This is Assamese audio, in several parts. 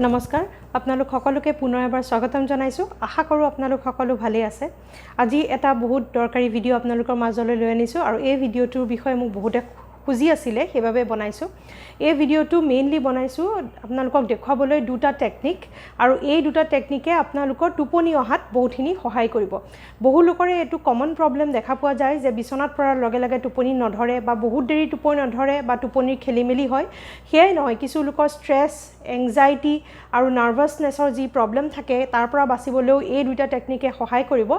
নমস্কাৰ আপোনালোক সকলোকে পুনৰ এবাৰ স্বাগতম জনাইছো আশা কৰো আপোনালোক সকলো ভালে আছে আজি এটা বহুত দৰকাৰী ভিডিও আপোনালোকৰ মাজলৈ লৈ আনিছো আৰু এই ভিডিওটোৰ বিষয়ে মোক বহুতে খুজি আছিল সেইভাবে বনাইছো এই ভিডিওটো মেইনলি বনাইছো আপোনালোকক দেখাবলৈ দুটা টেকনিক আৰু এই দুটা টেকনিকে আপোনালোকৰ টোপনি অহাত বহুতখিনি সহায় কৰিব বহু লোকৰে এটো কমন প্ৰবলেম দেখা পোৱা যায় যে বিছনাত পৰাৰ লগে লগে টোপনি নধৰে বা বহুত দেৰি টোপনি নধৰে বা টোপনিৰ খেলিমেলি হয় হেই নহয় কিছু লোকৰ ষ্ট্ৰেছ এংজাইটি আৰু নাৰ্ভাছনেছৰ যি প্ৰবলেম থাকে তাৰ পৰা বাচিবলৈও এই দুটা টেকনিকে সহায় কৰিব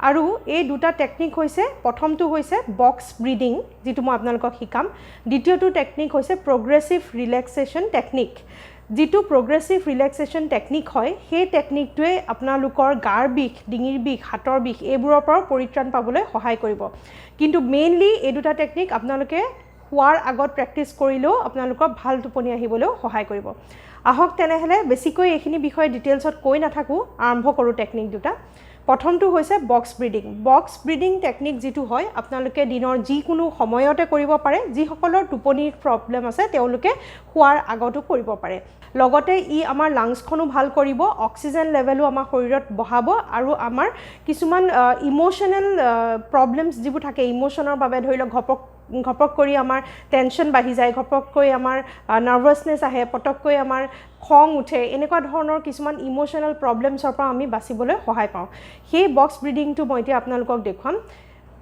আৰু এই দুটা টেকনিক হৈছে প্ৰথমটো হৈছে বক্স ব্ৰিডিং যেটো মই আপোনালোকক শিকাম দ্বিতীয়টো টেকনিক হৈছে প্ৰগ্ৰেছিভ ৰিলেক্সেশন টেকনিক যেটো প্ৰগ্ৰেছিভ ৰিলেক্সেশন টেকনিক হয় সেই টেকনিকটোৱে আপোনালোকৰ গাৰ বিষ ডিঙিৰ বিষ হাতৰ বিষ এইবোৰৰ পৰা পৰিত্ৰাণ পাবলৈ সহায় কৰিব কিন্তু মেইনলি এই দুটা টেকনিক আপোনালোকে শুৱাৰ আগত প্ৰেক্টিছ কৰিলেও আপোনালোকৰ ভাল টোপনি আহিবলৈ সহায় কৰিব আহক তেনেহলে বেছিকৈ এইখিনি বিষয় ডিটেইলছত কৈ নাথাকো আৰম্ভ কৰো টেকনিক দুটা প্ৰথমটো হৈছে বক্স ব্ৰিডিং টেকনিক যেটো হয় আপোনালোকে দিনৰ যি কোনো সময়তে কৰিব পাৰে যি সকলৰ টোপনিৰ প্ৰবলেম আছে তেওঁলোকে শুৱাৰ আগতো কৰিব পাৰে লগতে ই আমাৰ লাংছখনো ভাল কৰিব অক্সিজেন লেভেলো আমাৰ শৰীৰত বঢ়াব আৰু আমাৰ কিছুমান ইমোশনাল প্ৰবলেমছ যিবোৰ থাকে ইমোশনৰ বাবে ধৰি লওক ঘপক কৰি আমাৰ টেনশন বাঢ়ি যায় ঘপক কৰি আমাৰ নাৰ্ভাছনেছ আহে পটককৈ আমাৰ খং উঠে এনেকুৱা ধৰণৰ কিছুমান ইমোশনাল প্ৰবলেমছৰ পৰা আমি বাচিবলৈ সহায় পাওঁ সেই বক্স ব্ৰিডিংটো মই এতিয়া আপোনালোকক দেখুৱাম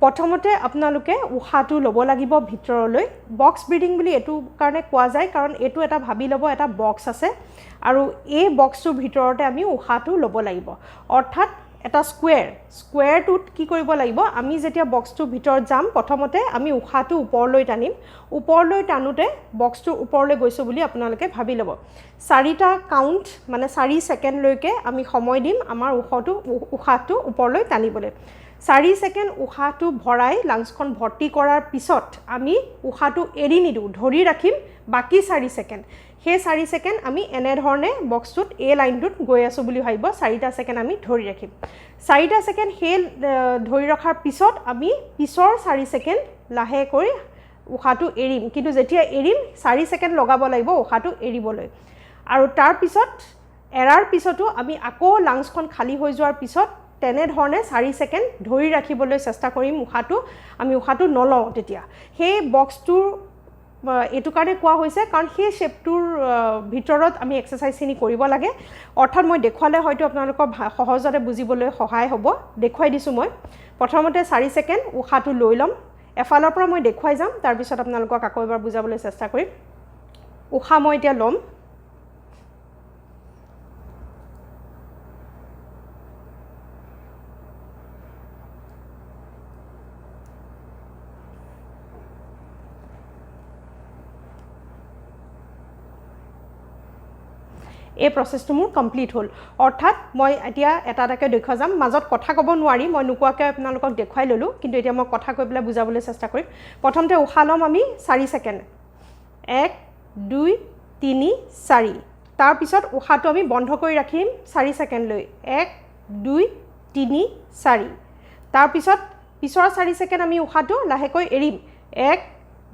প্ৰথমতে আপোনালোকে উশাহটো ল'ব লাগিব ভিতৰলৈ বক্স ব্ৰিডিং বুলি এটো কাৰণে কোৱা যায় কাৰণ এটো এটা ভাবি ল'ব এটা বক্স আছে আৰু এই বক্সটোৰ ভিতৰতে আমি উশাহটো ল'ব লাগিব অৰ্থাৎ এটা স্কোয়াৰটোত কি কৰিব লাগিব আমি যেতিয়া বক্সটোৰ ভিতৰত যাম প্ৰথমতে আমি উশাহটো ওপৰলৈ টানিম ওপৰলৈ টানুতে বক্সটোৰ ওপৰলৈ গৈছো বুলি আপোনালোকে ভাবি ল'ব 4টা কাউন্ট মানে 4 সেকেন্ড লৈকে আমি সময় দিম আমাৰ উশাহটো ওপৰলৈ টানিবলৈ 4 সেকেন্ড উশাহটো ভৰাই লাংছখন ভৰ্তি কৰাৰ পিছত আমি উশাহটো এৰি নিদু ধৰি ৰাখিম বাকি 4 সেকেন্ড সেই 4 সেকেন্ড আমি এনে ধৰণে বক্সটোত এই লাইনটোত গৈ আছো বুলি ভাবিব 4টা সেকেন্ড আমি ধৰি ৰাখিম 4টা সেকেন্ড হেল ধৰি ৰখাৰ পিছত আমি পিছৰ 4 সেকেন্ড লাহে কৰি উশাহটো এৰিম কিন্তু যেতিয়া এৰিম 4 সেকেন্ড লগাব লাগিব উশাহটো এৰিবলৈ আৰু তাৰ পিছত এৰাৰ পিছতো আমি আকৌ লাংছখন খালি হৈ যোৱাৰ পিছত তেনে ধৰণে 4 সেকেন্ড ধৰি ৰাখিবলৈ চেষ্টা কৰিম আমি উশাহটো নলওঁ তেতিয়া সেই বক্সটোৰ এটো কাৰণে কোৱা হৈছে কাৰণ সেই শেপটোৰ ভিতৰত আমি এক্সাৰসাইজখিনি কৰিব লাগে অৰ্থাৎ মই দেখুৱালে হয়তো আপোনালোকৰ সহজতে বুজিবলৈ সহায় হ'ব দেখুৱাই দিছো মই প্ৰথমতে 4 সেকেন্ড উশাহটো লৈ লম এফালৰ পৰা মই দেখুৱাই যাম তাৰ পিছত আপোনালোকক আকৌ এবাৰ বুজাবলৈ চেষ্টা কৰিম উশাহ মই এতিয়া লম এই প্ৰসেসটো মোৰ কমপ্লিট হল অৰ্থাৎ মই এতিয়া এটাটাকে দেখুৱা যাম মাজত কথা ক'ব নোৱাৰি মই নুকুৱাকে আপোনালোকক দেখুৱাই ললো কিন্তু এতিয়া মই কথা কৈ পেলাই বুজাবলৈ চেষ্টা কৰিম প্ৰথমতে উশাহ লম আমি 4 সেকেন্ড 1 2 3 4 তাৰ পিছত উশাহটো আমি বন্ধ কৰি ৰাখিম 4 সেকেন্ড লৈ 1 2 3 4 তাৰ পিছত পিছৰ 4 সেকেন্ড আমি উশাহটো লাহেকৈ এৰিম 1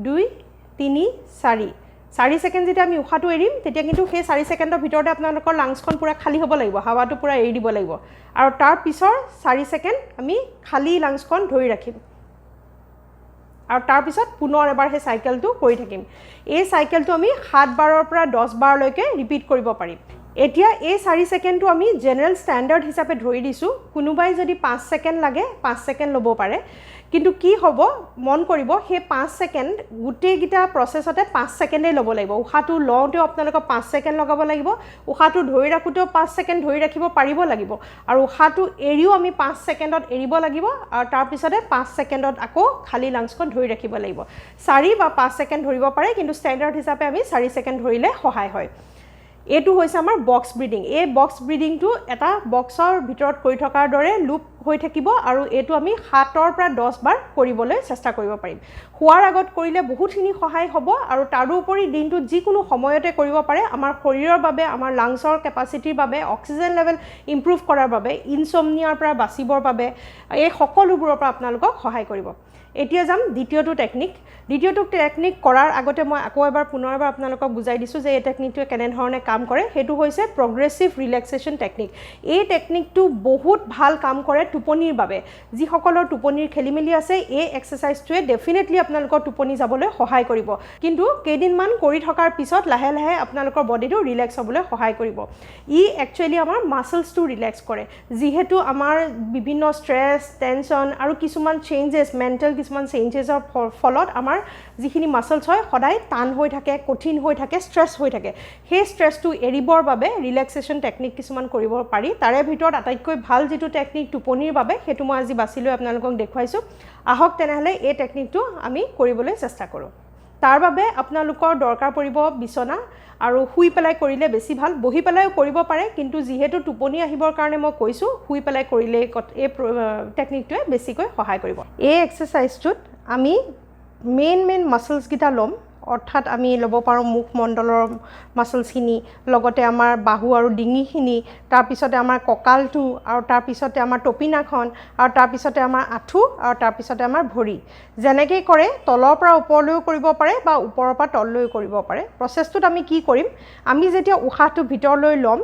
2 3 4 4 সেকেন্ড যেতিয়া আমি উশাহটো এৰিম তেতিয়া কিন্তু সেই 4 সেকেন্ডৰ ভিতৰতে আপোনালোকৰ লাংছখন পুৰা খালি হ'ব লাগিব হাৱাটো পুৰা এৰি দিব লাগিব আৰু তাৰ পিছৰ 4 সেকেন্ড আমি খালি লাংছখন ধৰি ৰাখিম আৰু তাৰ পিছত পুনৰ এবাৰ সেই সাইকেলটো কৰি থাকিম এই সাইকেলটো আমি 7 বাৰৰ পৰা 10 বাৰ লৈকে ৰিপিট কৰিব পাৰিম এতিয়া এই 4 সেকেন্ডটো আমি জেনাৰেল স্ট্যান্ডাৰ্ড হিচাপে ধৰি দিছো কোনোবাই যদি 5 সেকেন্ড লাগে 5 সেকেন্ড ল'ব পাৰে কিন্তু কি হ'ব মন কৰিব সেই 5 সেকেন্ড গুটেই গিটা প্ৰসেছতে 5 সেকেন্ডে ল'ব লাগিব উশাহটো লওঁতে আপোনালোক 5 সেকেন্ড লগাব লাগিব উশাহটো ধৰি ৰাখোতেও 5 সেকেন্ড ধৰি ৰাখিব পাৰিব লাগিব আৰু উশাহটো এৰিও আমি 5 সেকেন্ডত এৰিব লাগিব আৰু তাৰ পিছতে 5 সেকেন্ডত আকৌ খালি লাংছখন ধৰি ৰাখিব লাগিব 4 বা 5 সেকেন্ড ধৰিব পাৰে কিন্তু স্ট্যান্ডাৰ্ড হিচাপে আমি 4 সেকেন্ড ধৰিলে সহায় হয় এটো হৈছে আমাৰ বক্স ব্ৰিডিং এই বক্স ব্ৰিডিংটো এটা বক্সৰ ভিতৰত কৰি থকাৰ দৰে লুপ হৈ থাকিব আৰু এটো আমি 7ৰ পৰা 10 বাৰ কৰিবলৈ চেষ্টা কৰিব পাৰিম শুৱাৰ আগত কৰিলে বহুতখিনি সহায় হ'ব আৰু তাৰোপৰি দিনটোত যিকোনো সময়তে কৰিব পাৰে আমাৰ শৰীৰৰ বাবে আমাৰ লাংছৰ কেপাচিটিৰ বাবে অক্সিজেন লেভেল ইমপ্ৰুভ কৰাৰ বাবে ইনসমনিয়াৰ পৰা বাচিবৰ বাবে এই সকলোবোৰৰ পৰা আপোনালোকক সহায় কৰিব এতিয়া যাম দ্বিতীয়টো টেকনিক দ্বিতীয়টো টেকনিক কৰাৰ আগতে মই আকৌ এবাৰ পুনৰ এবাৰ আপোনালোকক বুজাই দিছোঁ যে এই টেকনিকটোৱে কেনেধৰণে কাম কৰে সেইটো হৈছে প্ৰগ্ৰেছিভ ৰিলেক্সেশ্যন টেকনিক এই টেকনিকটো বহুত ভাল কাম কৰে টোপনিৰ বাবে যিসকলৰ টোপনিৰ খেলিমেলি আছে এই এক্সাৰচাইজটোৱে ডেফিনেটলি আপোনালোকৰ টোপনি যাবলৈ সহায় কৰিব কিন্তু কেইদিনমান কৰি থকাৰ পিছত লাহে লাহে আপোনালোকৰ বডিটো ৰিলেক্স হ'বলৈ সহায় কৰিব ই একচুৱেলি আমাৰ মাসলছটো ৰিলেক্স কৰে যিহেতু আমাৰ বিভিন্ন ষ্ট্ৰেছ টেনশ্যন আৰু কিছুমান চেঞ্জেছ মেণ্টেল কিছুমান চেঞ্জেছৰ ফলত আমাৰ যিখিনি মাসলছ হয় সদায় টান হৈ থাকে কঠিন হৈ থাকে ষ্ট্ৰেছ হৈ থাকে সেই ষ্ট্ৰেছটো এৰিবৰ বাবে ৰিলেক্সেশ্যন টেকনিক কিছুমান কৰিব পাৰি তাৰে ভিতৰত আটাইতকৈ ভাল যিটো টেকনিক টোপনিৰ বাবে সেইটো মই আজি বাছি লৈ আপোনালোকক দেখুৱাইছোঁ আহক তেনেহ'লে এই টেকনিকটো আমি কৰিবলৈ চেষ্টা কৰোঁ তাৰ বাবে আপোনালোকৰ দৰকাৰ পৰিব বিছনা আৰু শুই পেলাই কৰিলে বেছি ভাল বহি পেলাইও কৰিব পাৰে কিন্তু যিহেতু টোপনি আহিবৰ কাৰণে মই কৈছোঁ শুই পেলাই কৰিলে এই টেকনিকটোৱে বেছিকৈ সহায় কৰিব এই এক্সাৰচাইজটোত আমি মেইন মাসলছকেইটা ল'ম অৰ্থাৎ আমি ল'ব পাৰোঁ মুখমণ্ডলৰ মাসলছখিনি লগতে আমাৰ বাহু আৰু ডিঙিখিনি তাৰপিছতে আমাৰ কঁকালটো আৰু তাৰপিছতে আমাৰ টপিনাখন আৰু তাৰপিছতে আমাৰ আঁঠু আৰু তাৰপিছতে আমাৰ ভৰি যেনেকৈ কৰে তলৰ পৰা ওপৰলৈও কৰিব পাৰে বা ওপৰৰ পৰা তললৈও কৰিব পাৰে প্ৰচেছটোত আমি কি কৰিম আমি যেতিয়া উশাহটো ভিতৰলৈ ল'ম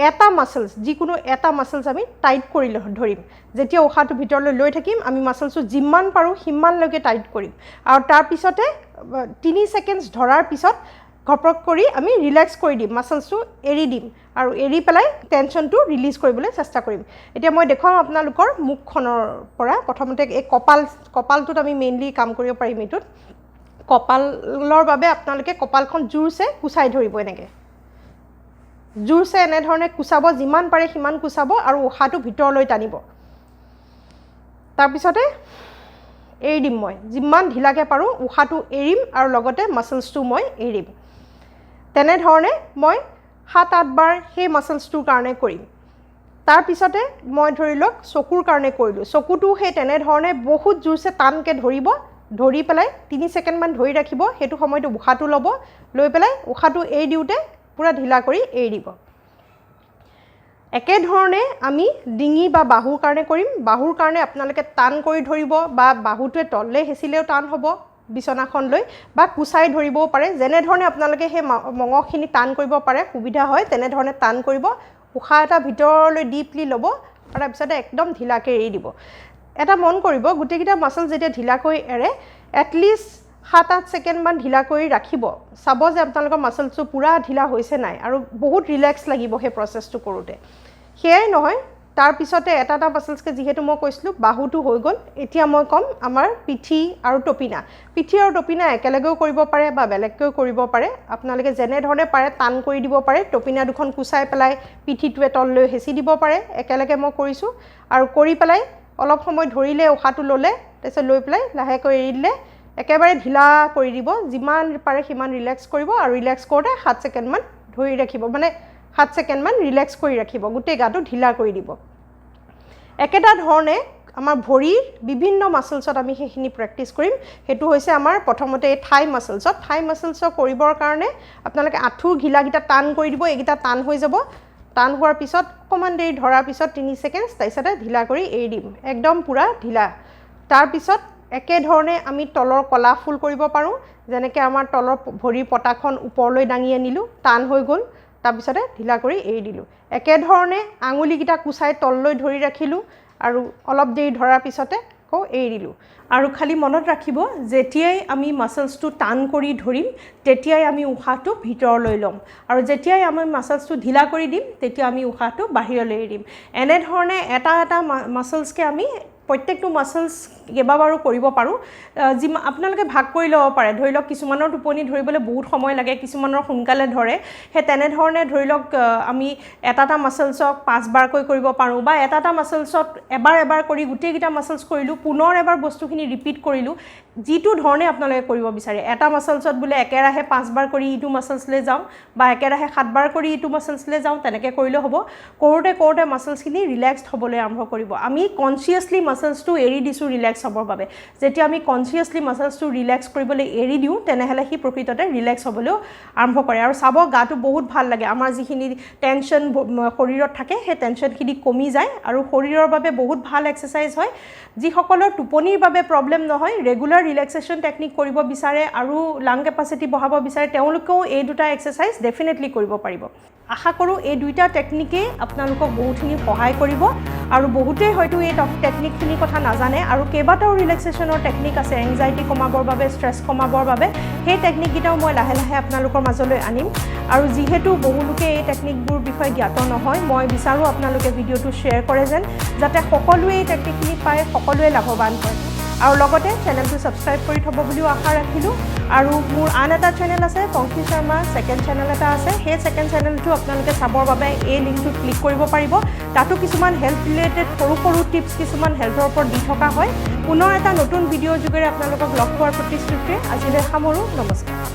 এটা মাসলছ যিকোনো এটা মাসলছ আমি টাইট কৰি ধৰিম যেতিয়া উশাহটো ভিতৰলৈ লৈ থাকিম আমি মাসলছটো যিমান পাৰোঁ সিমানলৈকে টাইট কৰিম আৰু তাৰপিছতে 3 ছেকেণ্ডছ ধৰাৰ পিছত ঘপক কৰি আমি ৰিলেক্স কৰি দিম মাসলছটো এৰি দিম আৰু এৰি পেলাই টেনশ্যনটো ৰিলিজ কৰিবলৈ চেষ্টা কৰিম এতিয়া মই দেখুৱাম আপোনালোকৰ মুখখনৰ পৰা প্ৰথমতে এই কপালটোত আমি মেইনলি কাম কৰিব পাৰিম এইটোত কপালৰ বাবে আপোনালোকে কপালখন জোৰছে কুচাই ধৰিব এনেকৈ জোৰছে এনেধৰণে কুচাব যিমান পাৰে সিমান কুচাব আৰু উশাহটো ভিতৰলৈ টানিব তাৰপিছতে এৰি দিম মই যিমান ঢিলাকৈ পাৰোঁ উশাহটো এৰিম আৰু লগতে মাসলছটো মই এৰিম তেনেধৰণে মই 7-8 বাৰ সেই মাসলছটোৰ কাৰণে কৰিম তাৰপিছতে মই ধৰি লওক চকুৰ কাৰণে কৰিলোঁ চকুটো সেই তেনেধৰণে বহুত জোৰছে টানকৈ ধৰিব ধৰি পেলাই 3 ছেকেণ্ডমান ধৰি ৰাখিব সেইটো সময়তো উশাহটো ল'ব লৈ পেলাই উশাহটো এৰি দিওঁতে পুৰা ঢিলা কৰি এৰি দিব একেধৰণে আমি ডিঙি বা বাহুৰ কাৰণে কৰিম বাহুৰ কাৰণে আপোনালোকে টান কৰি ধৰিব বা বাহুটোৱে তললৈ হেঁচিলেও টান হ'ব বিছনাখন লৈ বা কুচাই ধৰিবও পাৰে যেনেধৰণে আপোনালোকে সেই মঙহখিনি টান কৰিব পাৰে সুবিধা হয় তেনেধৰণে টান কৰিব উশাহ এটা ভিতৰলৈ ডিপলি ল'ব আৰু তাৰপিছতে একদম ঢিলাকৈ এৰি দিব এটা মন কৰিব গোটেইকেইটা মাসলছ যেতিয়া ঢিলাকৈ এৰে এটলিষ্ট 7-8 ছেকেণ্ডমান ঢিলা কৰি ৰাখিব চাব যে আপোনালোকৰ মাসলছটো পুৰা ঢিলা হৈছে নাই আৰু বহুত ৰিলেক্স লাগিব সেই প্ৰচেছটো কৰোঁতে সেয়াই নহয় তাৰপিছতে এটা মাসলছকে যিহেতু মই কৈছিলোঁ বাহুটো হৈ গ'ল এতিয়া মই ক'ম আমাৰ পিঠি আৰু টপিনা পিঠি আৰু টপিনা একেলগেও কৰিব পাৰে বা বেলেগকৈও কৰিব পাৰে আপোনালোকে যেনেধৰণে পাৰে টান কৰি দিব পাৰে টপিনা দুখন কুচাই পেলাই পিঠিটোৱে তললৈ হেঁচি দিব পাৰে একেলগে মই কৰিছোঁ আৰু কৰি পেলাই অলপ সময় ধৰিলে উশাহটো ল'লে তাৰপিছত লৈ পেলাই লাহেকৈ এৰি দিলে একেবাৰে ঢিলা কৰি দিব যিমান পাৰে সিমান ৰিলেক্স কৰিব আৰু ৰিলেক্স কৰোঁতে 7 ছেকেণ্ডমান ধৰি ৰাখিব মানে 7 ছেকেণ্ডমান ৰিলেক্স কৰি ৰাখিব গোটেই গাটো ঢিলা কৰি দিব একেটা ধৰণে আমাৰ ভৰিৰ বিভিন্ন মাসলছত আমি সেইখিনি প্ৰেক্টিছ কৰিম সেইটো হৈছে আমাৰ প্ৰথমতে এই থাই মাসলছক কৰিবৰ কাৰণে আপোনালোকে আঁঠুৰ ঘিলাকেইটা টান কৰি দিব এইকেইটা টান হৈ যাব টান হোৱাৰ পিছত অকণমান দেৰি ধৰাৰ পিছত 3 ছেকেণ্ড তাৰপিছতে ঢিলা কৰি এৰি দিম একদম পুৰা ঢিলা তাৰপিছত একেধৰণে আমি তলৰ কলা ফুল কৰিব পাৰোঁ যেনেকৈ আমাৰ তলৰ ভৰিৰ পতাখন ওপৰলৈ দাঙি আনিলোঁ টান হৈ গ'ল তাৰপিছতে ঢিলা কৰি এৰি দিলোঁ একেধৰণে আঙুলিকেইটা কুচাই তললৈ ধৰি ৰাখিলোঁ আৰু অলপ দেৰি ধৰাৰ পিছতে আকৌ এৰি দিলোঁ আৰু খালি মনত ৰাখিব যেতিয়াই আমি মাসলছটো টান কৰি ধৰিম তেতিয়াই আমি উশাহটো ভিতৰলৈ ল'ম আৰু যেতিয়াই আমি মাসলছটো ঢিলা কৰি দিম তেতিয়া আমি উশাহটো বাহিৰলৈ এৰিম এনেধৰণে এটা মাসলছকে আমি প্ৰত্যেকটো মাসলছ কেইবাবাৰো কৰিব পাৰোঁ আপোনালোকে ভাগ কৰি ল'ব পাৰে ধৰি লওক কিছুমানৰ টোপনি ধৰিবলৈ বহুত সময় লাগে কিছুমানৰ সোনকালে ধৰে সেই তেনেধৰণে ধৰি লওক আমি এটা মাসলছক 5 বাৰকৈ কৰিব পাৰোঁ বা এটা মাসলছত এবাৰ কৰি গোটেইকেইটা মাসলছ কৰিলোঁ পুনৰ এবাৰ বস্তুখিনি ৰিপিট কৰিলোঁ যিটো ধৰণে আপোনালোকে কৰিব বিচাৰে এটা মাসলছত বোলে একেৰাহে 5 বাৰ কৰি ইটো মাসলছলৈ যাওঁ বা একেৰাহে 7 বাৰ কৰি ইটো মাসলছলৈ যাওঁ তেনেকৈ কৰিলে হ'ব কৰোঁতে মাসলছখিনি ৰিলেক্সড হ'বলৈ আৰম্ভ কৰিব আমি কনচিয়াছলি মাছলছটো এৰি দিছোঁ ৰিলেক্স হ'বৰ বাবে যেতিয়া আমি কনচিয়াছলি মাছলছটো ৰিলেক্স কৰিবলৈ এৰি দিওঁ তেনেহ'লে সি প্ৰকৃততে ৰিলেক্স হ'বলৈও আৰম্ভ কৰে আৰু চাব গাটো বহুত ভাল লাগে আমাৰ যিখিনি টেনশ্যন শৰীৰত থাকে সেই টেনশ্যনখিনি কমি যায় আৰু শৰীৰৰ বাবে বহুত ভাল এক্সাৰচাইজ হয় যিসকলৰ টোপনিৰ বাবে প্ৰব্লেম নহয় ৰেগুলাৰ ৰিলেক্সেশ্যন টেকনিক কৰিব বিচাৰে আৰু লাং কেপাচিটি বঢ়াব বিচাৰে তেওঁলোকেও এই দুটা এক্সাৰচাইজ ডেফিনেটলি কৰিব পাৰিব আশা কৰোঁ এই দুইটা টেকনিকেই আপোনালোকক বহুতখিনি সহায় কৰিব আৰু বহুতেই হয়তো এই টেকনিকখিনিৰ কথা নাজানে আৰু কেইবাটাও ৰিলেক্সেশ্যনৰ টেকনিক আছে এংজাইটি কমাবৰ বাবে ষ্ট্ৰেছ কমাবৰ বাবে সেই টেকনিককেইটাও মই লাহে লাহে আপোনালোকৰ মাজলৈ আনিম আৰু যিহেতু বহুলোকে এই টেকনিকবোৰ বিষয়ে জ্ঞাত নহয় মই বিচাৰোঁ আপোনালোকে ভিডিঅ'টো শ্বেয়াৰ কৰে যেন যাতে সকলোৱে এই টেকনিকখিনি পায় সকলোৱে লাভৱান হয় আৰু লগতে চেনেলটো ছাবস্ক্ৰাইব কৰি থ'ব বুলিও আশা ৰাখিলোঁ আৰু মোৰ আন এটা চেনেল আছে পংখী শৰ্মা ছেকেণ্ড চেনেল এটা আছে সেই ছেকেণ্ড চেনেলটো আপোনালোকে চাবৰ বাবে এই লিংকটোত ক্লিক কৰিব পাৰিব তাতো কিছুমান হেল্থ ৰিলেটেড সৰু সৰু টিপছ কিছুমান হেল্থৰ ওপৰত দি থকা হয় পুনৰ এটা নতুন ভিডিঅ'ৰ যোগেৰে আপোনালোকক লগ পোৱাৰ প্ৰতিশ্ৰুতিৰে আজিলৈ সামৰোঁ নমস্কাৰ